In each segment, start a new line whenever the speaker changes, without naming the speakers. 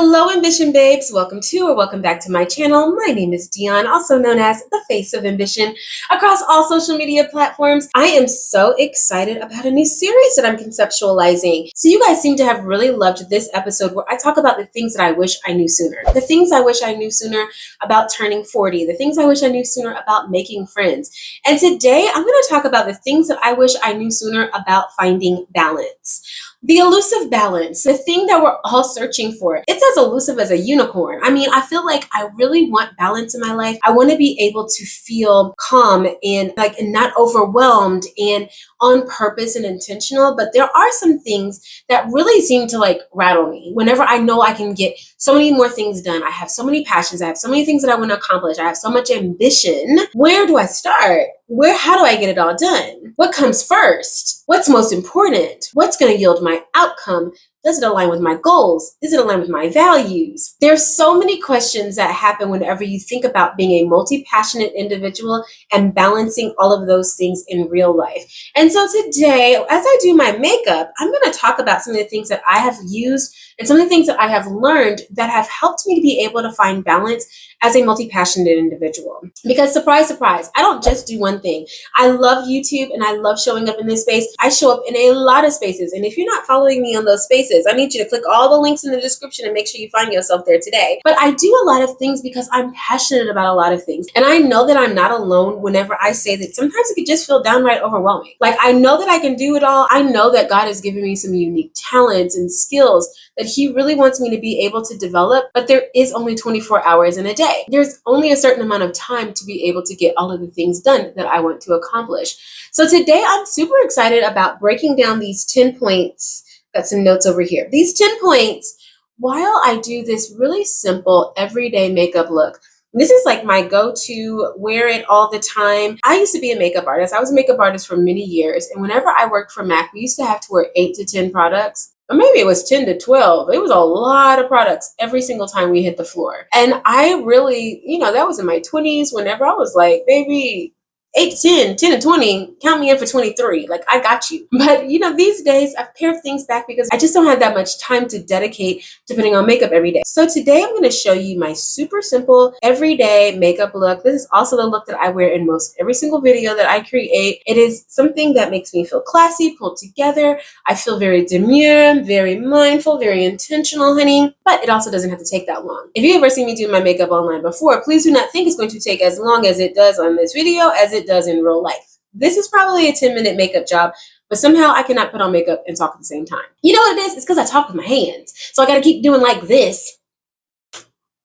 Hello, Ambition Babes. Welcome to or welcome back to my channel. My name is Deon, also known as the Face of Ambition, across all social media platforms. I am so excited about a new series that I'm conceptualizing. So you guys seem to have really loved this episode where I talk about the things that I wish I knew sooner. The things I wish I knew sooner about turning 40. The things I wish I knew sooner about making friends. And today I'm going to talk about the things that I wish I knew sooner about finding balance. The elusive balance, the thing that we're all searching for. It's as elusive as a unicorn. I mean, I feel like I really want balance in my life. I want to be able to feel calm and not overwhelmed and on purpose and intentional. But there are some things that really seem to rattle me whenever I know I can get so many more things done. I have so many passions. I have so many things that I want to accomplish. I have so much ambition. Where do I start? How do I get it all done? What comes first? What's most important? What's going to yield my outcome? Does it align with my goals? Does it align with my values? There's so many questions that happen whenever you think about being a multi-passionate individual and balancing all of those things in real life. And so today, as I do my makeup, I'm going to talk about some of the things that I have used and some of the things that I have learned that have helped me to be able to find balance as a multi-passionate individual. Because surprise, surprise, I don't just do one thing. I love YouTube and I love showing up in this space. I show up in a lot of spaces. And if you're not following me on those spaces, I need you to click all the links in the description and make sure you find yourself there today. But I do a lot of things because I'm passionate about a lot of things. And I know that I'm not alone whenever I say that sometimes it can just feel downright overwhelming. I know that I can do it all. I know that God has given me some unique talents and skills that He really wants me to be able to develop, but there is only 24 hours in a day. There's only a certain amount of time to be able to get all of the things done that I want to accomplish. So today I'm super excited about breaking down these 10 points. Got some notes over here. These 10 points while I do this really simple everyday makeup look. This is my go-to, wear it all the time. I used to be a makeup artist. I was a makeup artist for many years. And whenever I worked for MAC, we used to have to wear 8 to 10 products. Or maybe it was 10 to 12. It was a lot of products every single time we hit the floor. And I really, that was in my 20s whenever I was baby, 8 to 10, 10 to 20, count me in for 23. I got you. But, these days I've pared things back because I just don't have that much time to dedicate to putting on makeup every day. So today I'm going to show you my super simple everyday makeup look. This is also the look that I wear in most every single video that I create. It is something that makes me feel classy, pulled together. I feel very demure, very mindful, very intentional, honey. But it also doesn't have to take that long. If you've ever seen me do my makeup online before, please do not think it's going to take as long as it does on this video as it does in real life. This is probably a 10-minute makeup job, but somehow I cannot put on makeup and talk at the same time. You know what it is? It's because I talk with my hands. So I got to keep doing this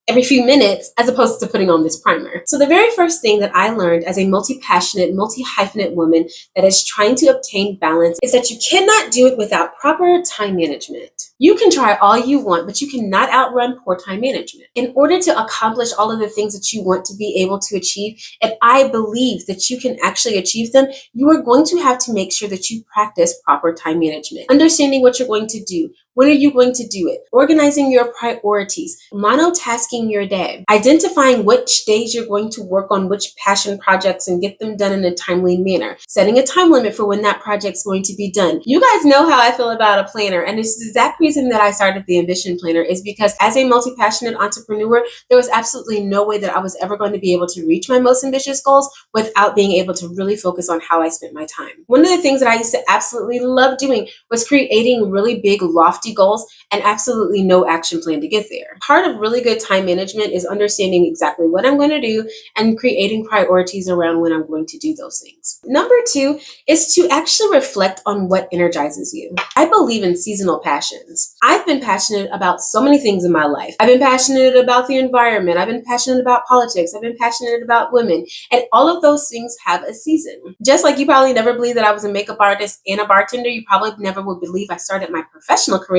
every few minutes as opposed to putting on this primer. So the very first thing that I learned as a multi-passionate, multi-hyphenate woman that is trying to obtain balance is that you cannot do it without proper time management. You can try all you want, but you cannot outrun poor time management. In order to accomplish all of the things that you want to be able to achieve, and I believe that you can actually achieve them, you are going to have to make sure that you practice proper time management. Understanding what you're going to do. When are you going to do it? Organizing your priorities, monotasking your day, identifying which days you're going to work on which passion projects and get them done in a timely manner, setting a time limit for when that project's going to be done. You guys know how I feel about a planner, and it's the exact reason that I started the Ambition Planner is because as a multi-passionate entrepreneur, there was absolutely no way that I was ever going to be able to reach my most ambitious goals without being able to really focus on how I spent my time. One of the things that I used to absolutely love doing was creating really big, lofty goals and absolutely no action plan to get there. Part of really good time management is understanding exactly what I'm going to do and creating priorities around when I'm going to do those things. Number 2 is to actually reflect on what energizes you. I believe in seasonal passions. I've been passionate about so many things in my life. I've been passionate about the environment. I've been passionate about politics. I've been passionate about women. And all of those things have a season. Just like you probably never believed that I was a makeup artist and a bartender, you probably never would believe I started my professional career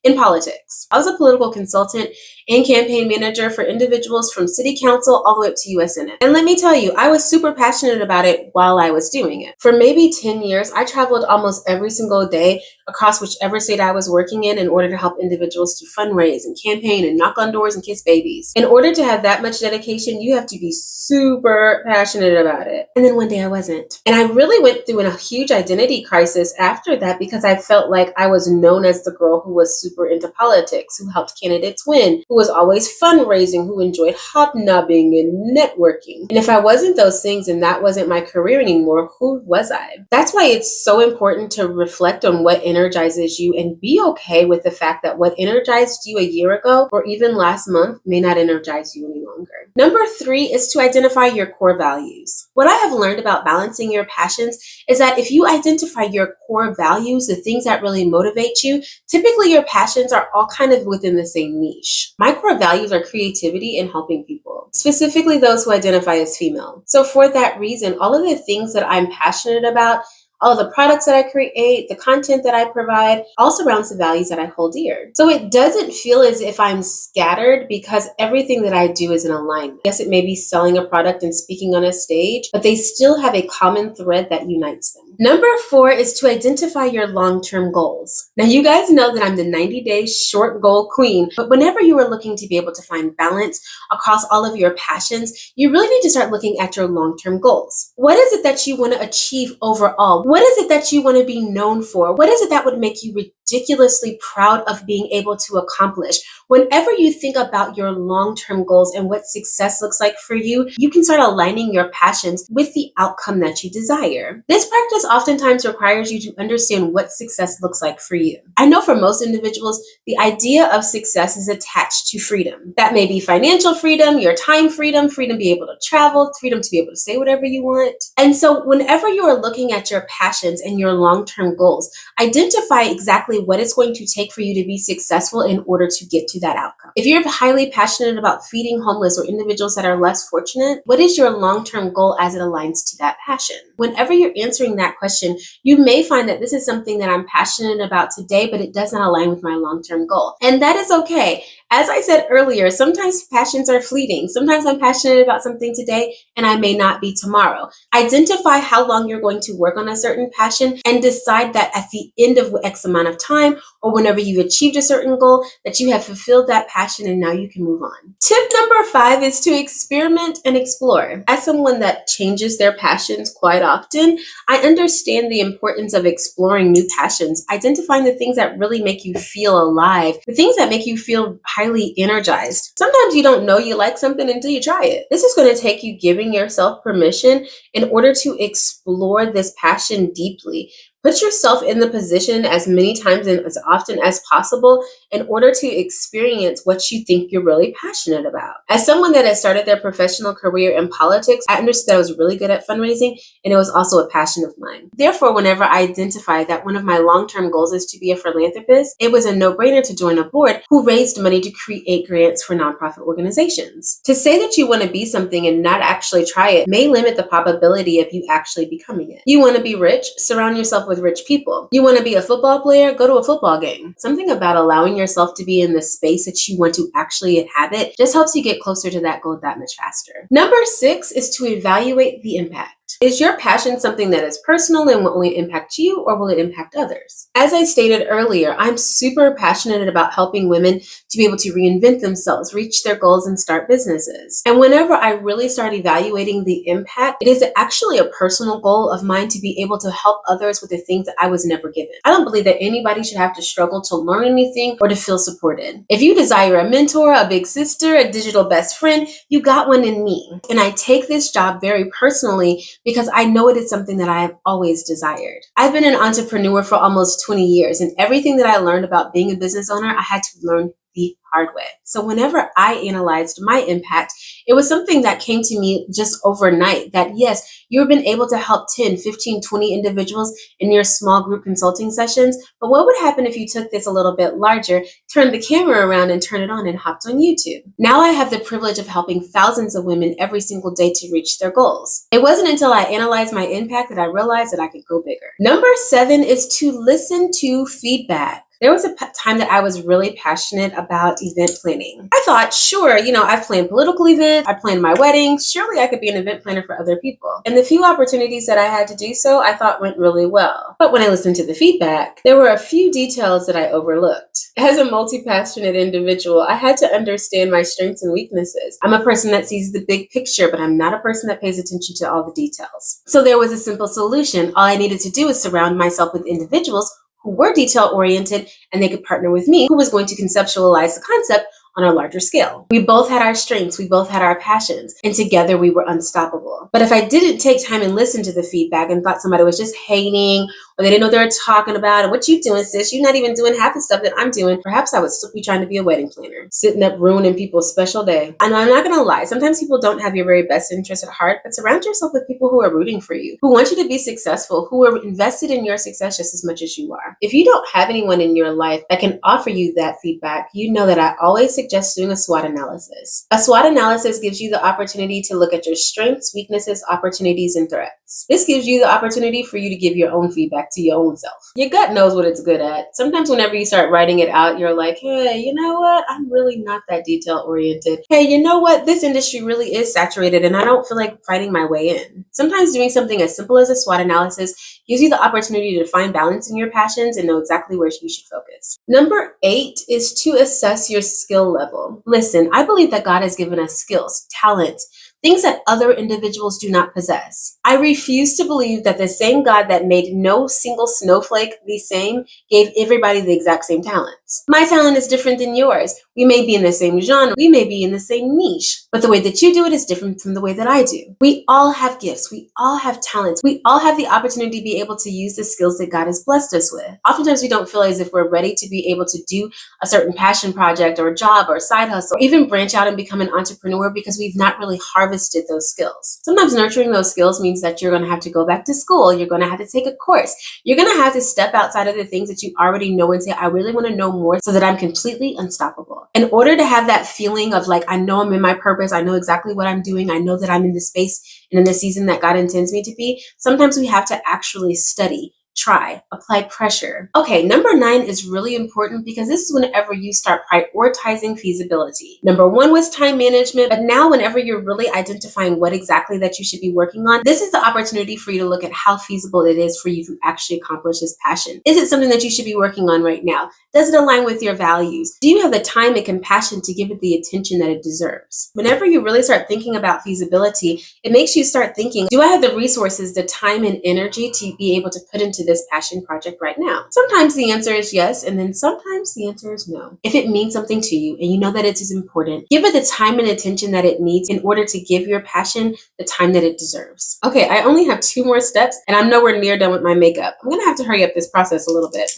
in politics. I was a political consultant and campaign manager for individuals from city council all the way up to US Senate. And let me tell you, I was super passionate about it while I was doing it. For maybe 10 years, I traveled almost every single day across whichever state I was working in order to help individuals to fundraise and campaign and knock on doors and kiss babies. In order to have that much dedication, you have to be super passionate about it. And then one day I wasn't. And I really went through a huge identity crisis after that because I felt like I was known as the girl who was super into politics, who helped candidates win, who was always fundraising, who enjoyed hobnobbing and networking. And if I wasn't those things and that wasn't my career anymore, who was I? That's why it's so important to reflect on what energizes you and be okay with the fact that what energized you a year ago or even last month may not energize you any longer. Number 3 is to identify your core values. What I have learned about balancing your passions is that if you identify your core values, the things that really motivate you, typically your passions are all kind of within the same niche. My core values are creativity and helping people, specifically those who identify as female. So for that reason, all of the things that I'm passionate about, all the products that I create, the content that I provide, all surrounds the values that I hold dear. So it doesn't feel as if I'm scattered because everything that I do is in alignment. Yes, it may be selling a product and speaking on a stage, but they still have a common thread that unites them. Number 4 is to identify your long-term goals. Now, you guys know that I'm the 90-day short goal queen, but whenever you are looking to be able to find balance across all of your passions, you really need to start looking at your long-term goals. What is it that you want to achieve overall? What is it that you want to be known for? What is it that would make you ridiculously proud of being able to accomplish? Whenever you think about your long-term goals and what success looks like for you, you can start aligning your passions with the outcome that you desire. This practice oftentimes requires you to understand what success looks like for you. I know for most individuals, the idea of success is attached to freedom. That may be financial freedom, your time freedom, freedom to be able to travel, freedom to be able to say whatever you want. And so whenever you are looking at your passions and your long-term goals, identify exactly what it's going to take for you to be successful in order to get to that outcome. If you're highly passionate about feeding homeless or individuals that are less fortunate, what is your long-term goal as it aligns to that passion? Whenever you're answering that question, you may find that this is something that I'm passionate about today, but it does not align with my long-term goal. And that is okay. As I said earlier, sometimes passions are fleeting. Sometimes I'm passionate about something today and I may not be tomorrow. Identify how long you're going to work on a certain passion and decide that at the end of X amount of time or whenever you've achieved a certain goal that you have fulfilled that passion and now you can move on. Tip number 5 is to experiment and explore. As someone that changes their passions quite often, I understand the importance of exploring new passions, identifying the things that really make you feel alive, the things that make you feel highly energized. Sometimes you don't know you like something until you try it. This is going to take you giving yourself permission in order to explore this passion deeply. Put yourself in the position as many times and as often as possible in order to experience what you think you're really passionate about. As someone that has started their professional career in politics, I understood I was really good at fundraising and it was also a passion of mine. Therefore, whenever I identified that one of my long-term goals is to be a philanthropist, it was a no-brainer to join a board who raised money to create grants for nonprofit organizations. To say that you want to be something and not actually try it may limit the probability of you actually becoming it. You want to be rich? Surround yourself with rich people. You want to be a football player? Go to a football game. Something about allowing yourself to be in the space that you want to actually inhabit just helps you get closer to that goal that much faster. Number 6 is to evaluate the impact. Is your passion something that is personal and will only impact you, or will it impact others? As I stated earlier, I'm super passionate about helping women to be able to reinvent themselves, reach their goals, and start businesses. And whenever I really start evaluating the impact, it is actually a personal goal of mine to be able to help others with the things that I was never given. I don't believe that anybody should have to struggle to learn anything or to feel supported. If you desire a mentor, a big sister, a digital best friend, you got one in me. And I take this job very personally because I know it is something that I have always desired. I've been an entrepreneur for almost 20 years, and everything that I learned about being a business owner, I had to learn the hard way. So whenever I analyzed my impact, it was something that came to me just overnight that yes, you've been able to help 10, 15, 20 individuals in your small group consulting sessions. But what would happen if you took this a little bit larger, turned the camera around and turned it on and hopped on YouTube? Now I have the privilege of helping thousands of women every single day to reach their goals. It wasn't until I analyzed my impact that I realized that I could go bigger. Number 7 is to listen to feedback. There was a time that I was really passionate about event planning. I thought, sure, I've planned political events, I planned my weddings, surely I could be an event planner for other people. And the few opportunities that I had to do so, I thought went really well. But when I listened to the feedback, there were a few details that I overlooked. As a multi-passionate individual, I had to understand my strengths and weaknesses. I'm a person that sees the big picture, but I'm not a person that pays attention to all the details. So there was a simple solution. All I needed to do was surround myself with individuals who were detail-oriented, and they could partner with me, who was going to conceptualize the concept on a larger scale. We both had our strengths, we both had our passions, and together we were unstoppable. But if I didn't take time and listen to the feedback and thought somebody was just hating, or they didn't know what they were talking about, and what you doing, sis? You're not even doing half the stuff that I'm doing. Perhaps I would still be trying to be a wedding planner, sitting up ruining people's special day. And I'm not gonna lie, sometimes people don't have your very best interest at heart, but surround yourself with people who are rooting for you, who want you to be successful, who are invested in your success just as much as you are. If you don't have anyone in your life that can offer you that feedback, you know that I always suggest doing a SWOT analysis. A SWOT analysis gives you the opportunity to look at your strengths, weaknesses, opportunities, and threats. This gives you the opportunity for you to give your own feedback to your own self. Your gut knows what it's good at. Sometimes whenever you start writing it out, you're like, hey, you know what? I'm really not that detail oriented. Hey, you know what? This industry really is saturated and I don't feel like fighting my way in. Sometimes doing something as simple as a SWOT analysis gives you the opportunity to find balance in your passions and know exactly where you should focus. Number 8 is to assess your skill level. Listen, I believe that God has given us skills, talents, things that other individuals do not possess. I refuse to believe that the same God that made no single snowflake the same gave everybody the exact same talents. My talent is different than yours. We may be in the same genre, we may be in the same niche, but the way that you do it is different from the way that I do. We all have gifts, we all have talents, we all have the opportunity to be able to use the skills that God has blessed us with. Oftentimes we don't feel as if we're ready to be able to do a certain passion project or a job or a side hustle, or even branch out and become an entrepreneur because we've not really harvested those skills. Sometimes nurturing those skills means that you're going to have to go back to school, you're going to have to take a course, you're going to have to step outside of the things that you already know and say, I really want to know more so that I'm completely unstoppable. In order to have that feeling of like, I know I'm in my purpose, I know exactly what I'm doing, I know that I'm in the space and in the season that God intends me to be, sometimes we have to actually study, try, apply pressure. Okay, number 9 is really important because this is whenever you start prioritizing feasibility. Number 1 was time management, but now whenever you're really identifying what exactly that you should be working on, this is the opportunity for you to look at how feasible it is for you to actually accomplish this passion. Is it something that you should be working on right now? Does it align with your values? Do you have the time and compassion to give it the attention that it deserves? Whenever you really start thinking about feasibility, it makes you start thinking, do I have the resources, the time and energy to be able to put into this passion project right now? Sometimes the answer is yes, and then sometimes the answer is no. If it means something to you and you know that it is important, give it the time and attention that it needs in order to give your passion the time that it deserves. Okay, I only have 2 more steps and I'm nowhere near done with my makeup. I'm gonna have to hurry up this process a little bit.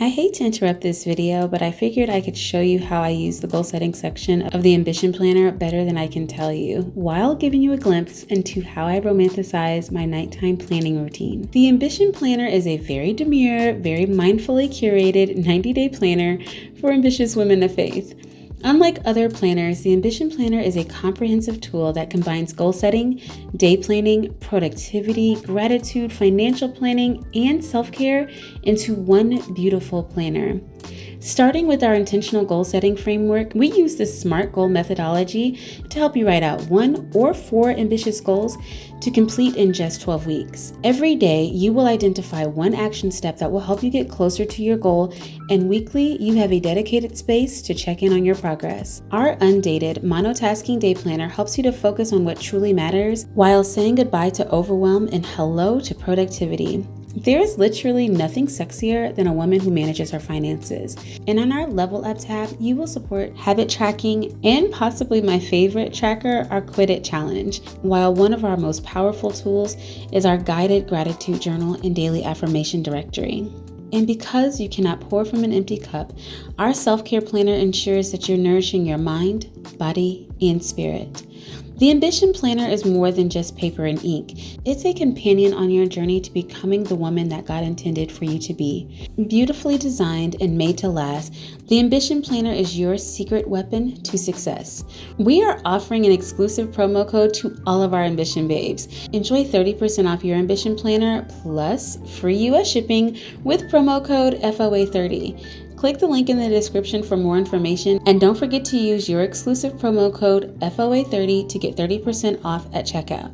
I hate to interrupt this video, but I figured I could show you how I use the goal setting section of the Ambition Planner better than I can tell you, while giving you a glimpse into how I romanticize my nighttime planning routine. The Ambition Planner is a very demure, very mindfully curated 90-day planner for ambitious women of faith. Unlike other planners, the Ambition Planner is a comprehensive tool that combines goal setting, day planning, productivity, gratitude, financial planning, and self-care into one beautiful planner. Starting with our intentional goal setting framework, we use the SMART goal methodology to help you write out 1 or 4 ambitious goals to complete in just 12 weeks. Every day, you will identify 1 action step that will help you get closer to your goal, and weekly, you have a dedicated space to check in on your progress. Our undated monotasking day planner helps you to focus on what truly matters while saying goodbye to overwhelm and hello to productivity. There is literally nothing sexier than a woman who manages her finances. And on our Level Up tab, you will support habit tracking and possibly my favorite tracker, our Quit It Challenge, while one of our most powerful tools is our guided gratitude journal and daily affirmation directory. And because you cannot pour from an empty cup, our self-care planner ensures that you're nourishing your mind, body, and spirit. The Ambition Planner is more than just paper and ink. It's a companion on your journey to becoming the woman that God intended for you to be. Beautifully designed and made to last, the Ambition Planner is your secret weapon to success. We are offering an exclusive promo code to all of our Ambition Babes. Enjoy 30% off your Ambition Planner plus free US shipping with promo code FOA30. Click the link in the description for more information, and don't forget to use your exclusive promo code FOA30 to get 30% off at checkout.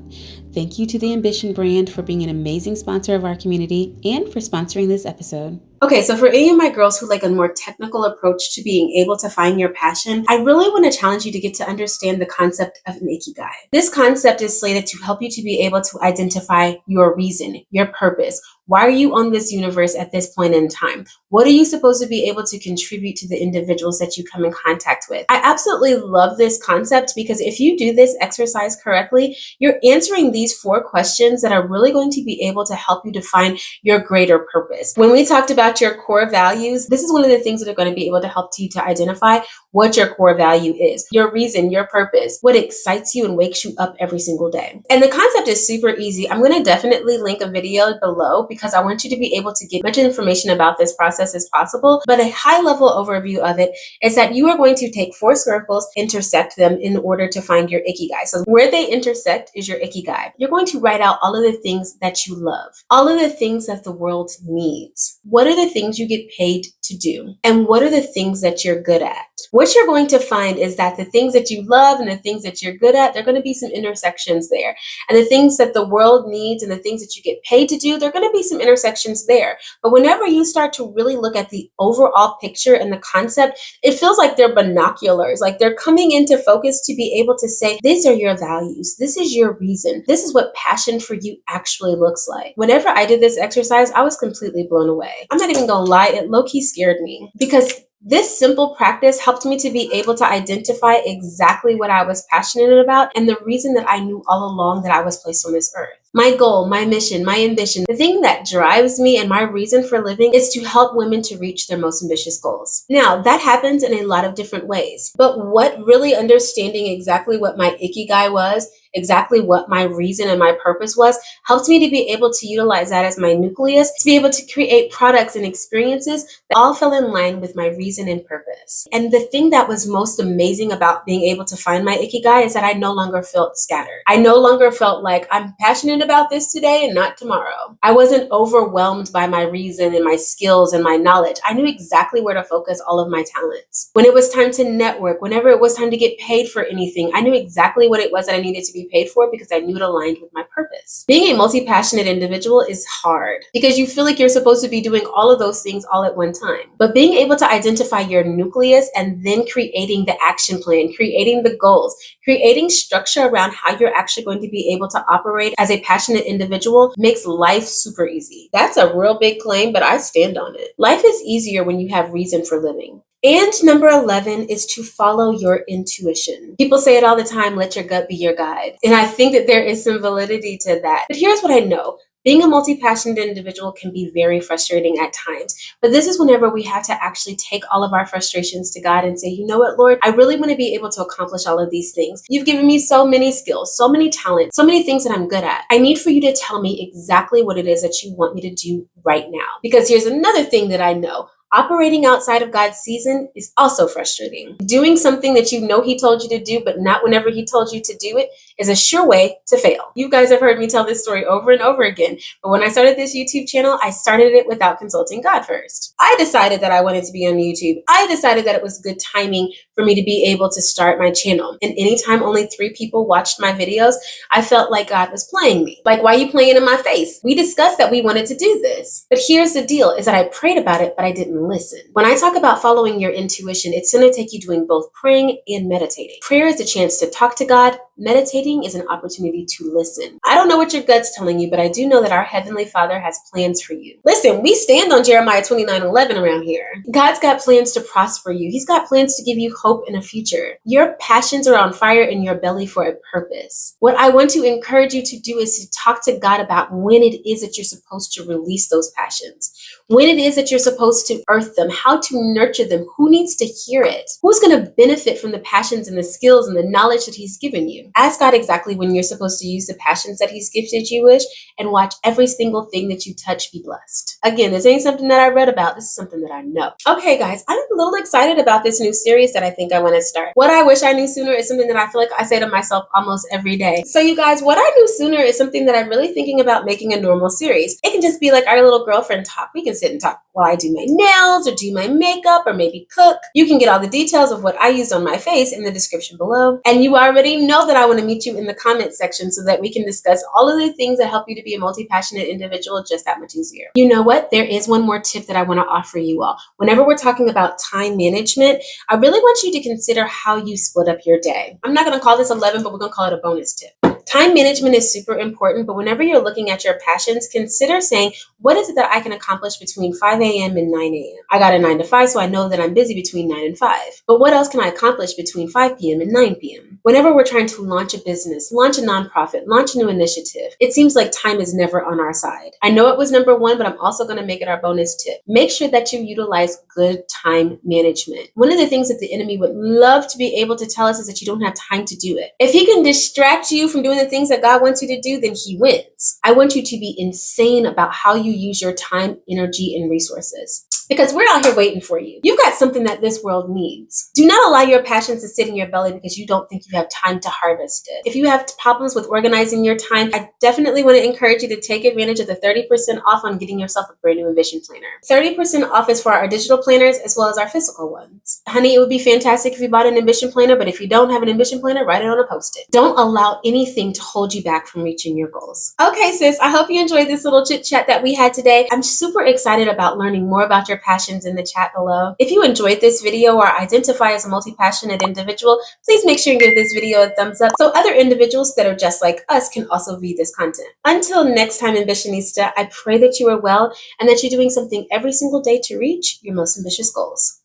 Thank you to the Ambition brand for being an amazing sponsor of our community and for sponsoring this episode.
Okay, so for any of my girls who like a more technical approach to being able to find your passion, I really want to challenge you to get to understand the concept of an ikigai. This concept is slated to help you to be able to identify your reason, your purpose. Why are you on this universe at this point in time? What are you supposed to be able to contribute to the individuals that you come in contact with? I absolutely love this concept because if you do this exercise correctly, you're answering these 4 questions that are really going to be able to help you define your greater purpose. When we talked about your core values, this is one of the things that are going to be able to help you to identify what your core value is, your reason, your purpose, what excites you and wakes you up every single day. And the concept is super easy. I'm going to definitely link a video below because I want you to be able to get much information about this process as possible. But a high level overview of it is that you are going to take 4 circles, intersect them in order to find your ikigai. So where they intersect is your ikigai. You're going to write out all of the things that you love, all of the things that the world needs. What are the things you get paid to do? And what are the things that you're good at? What you're going to find is that the things that you love and the things that you're good at, there are going to be some intersections there. And the things that the world needs and the things that you get paid to do, there are going to be some intersections there. But whenever you start to really look at the overall picture and the concept, it feels like they're binoculars, like they're coming into focus to be able to say, these are your values. This is your reason. This is what passion for you actually looks like. Whenever I did this exercise, I was completely blown away. I'm not even gonna lie, it low-key scared me because this simple practice helped me to be able to identify exactly what I was passionate about and the reason that I knew all along that I was placed on this earth. My goal, my mission, my ambition, the thing that drives me and my reason for living is to help women to reach their most ambitious goals. Now, that happens in a lot of different ways, but what really understanding exactly what my ikigai was, exactly what my reason and my purpose was, helped me to be able to utilize that as my nucleus to be able to create products and experiences that all fell in line with my reason and purpose. And the thing that was most amazing about being able to find my ikigai is that I no longer felt scattered. I no longer felt like I'm passionate about this today and not tomorrow. I wasn't overwhelmed by my reason and my skills and my knowledge. I knew exactly where to focus all of my talents. When it was time to network, whenever it was time to get paid for anything, I knew exactly what it was that I needed to be paid for because I knew it aligned with my purpose. Being a multi-passionate individual is hard because you feel like you're supposed to be doing all of those things all at one time. But being able to identify your nucleus and then creating the action plan, creating the goals, creating structure around how you're actually going to be able to operate as a passionate individual makes life super easy. That's a real big claim, but I stand on it. Life is easier when you have reason for living. And number 11 is to follow your intuition. People say it all the time, let your gut be your guide. And I think that there is some validity to that. But here's what I know. Being a multi-passionate individual can be very frustrating at times, but this is whenever we have to actually take all of our frustrations to God and say, you know what, Lord, I really want to be able to accomplish all of these things. You've given me so many skills, so many talents, so many things that I'm good at. I need for you to tell me exactly what it is that you want me to do right now. Because here's another thing that I know. Operating outside of God's season is also frustrating. Doing something that you know He told you to do, but not whenever He told you to do it, is a sure way to fail. You guys have heard me tell this story over and over again, but when I started this YouTube channel, I started it without consulting God first. I decided that I wanted to be on YouTube. I decided that it was good timing for me to be able to start my channel. And anytime only 3 people watched my videos, I felt like God was playing me. Like, why are you playing in my face? We discussed that we wanted to do this. But here's the deal, is that I prayed about it, but I didn't listen. When I talk about following your intuition, it's going to take you doing both praying and meditating. Prayer is a chance to talk to God. Meditating is an opportunity to listen. I don't know what your gut's telling you, but I do know that our Heavenly Father has plans for you. Listen, we stand on Jeremiah 29:11 around here. God's got plans to prosper you. He's got plans to give you hope in a future. Your passions are on fire in your belly for a purpose. What I want to encourage you to do is to talk to God about when it is that you're supposed to release those passions, when it is that you're supposed to earth them, how to nurture them, who needs to hear it, who's going to benefit from the passions and the skills and the knowledge that He's given you. doing. Ask God exactly when you're supposed to use the passions that He's gifted you with, and watch every single thing that you touch be blessed. Again, this ain't something that I read about. This is something that I know. Okay, guys, I'm a little excited about this new series that I think I want to start. What I wish I knew sooner is something that I feel like I say to myself almost every day. So you guys, what I knew sooner is something that I'm really thinking about making a normal series. It can just be like our little girlfriend talk. We can sit and talk while I do my nails or do my makeup or maybe cook. You can get all the details of what I used on my face in the description below. And you already know that I want to meet you in the comment section so that we can discuss all of the things that help you to be a multi-passionate individual just that much easier. You know what? There is one more tip that I want to offer you all. Whenever we're talking about time management, I really want you to consider how you split up your day. I'm not going to call this 11, but we're going to call it a bonus tip. Time management is super important, but whenever you're looking at your passions, consider saying, what is it that I can accomplish between 5 a.m. and 9 a.m.? I got a 9 to 5, so I know that I'm busy between 9 and 5. But what else can I accomplish between 5 p.m. and 9 p.m.? Whenever we're trying to launch a business, launch a nonprofit, launch a new initiative, it seems like time is never on our side. I know it was number one, but I'm also going to make it our bonus tip. Make sure that you utilize good time management. One of the things that the enemy would love to be able to tell us is that you don't have time to do it. If he can distract you from doing the things that God wants you to do, then he wins. I want you to be insane about how you use your time, energy, and resources. Because we're out here waiting for you. You've got something that this world needs. Do not allow your passions to sit in your belly because you don't think you have time to harvest it. If you have problems with organizing your time, I definitely want to encourage you to take advantage of the 30% off on getting yourself a brand new Ambition planner. 30% off is for our digital planners as well as our physical ones. Honey, it would be fantastic if you bought an Ambition planner, but if you don't have an Ambition planner, write it on a Post-it. Don't allow anything to hold you back from reaching your goals. Okay, sis, I hope you enjoyed this little chit chat that we had today. I'm super excited about learning more about your passions in the chat below. If you enjoyed this video or identify as a multi-passionate individual, please make sure you give this video a thumbs up so other individuals that are just like us can also view this content. Until next time, Ambitionista, I pray that you are well and that you're doing something every single day to reach your most ambitious goals.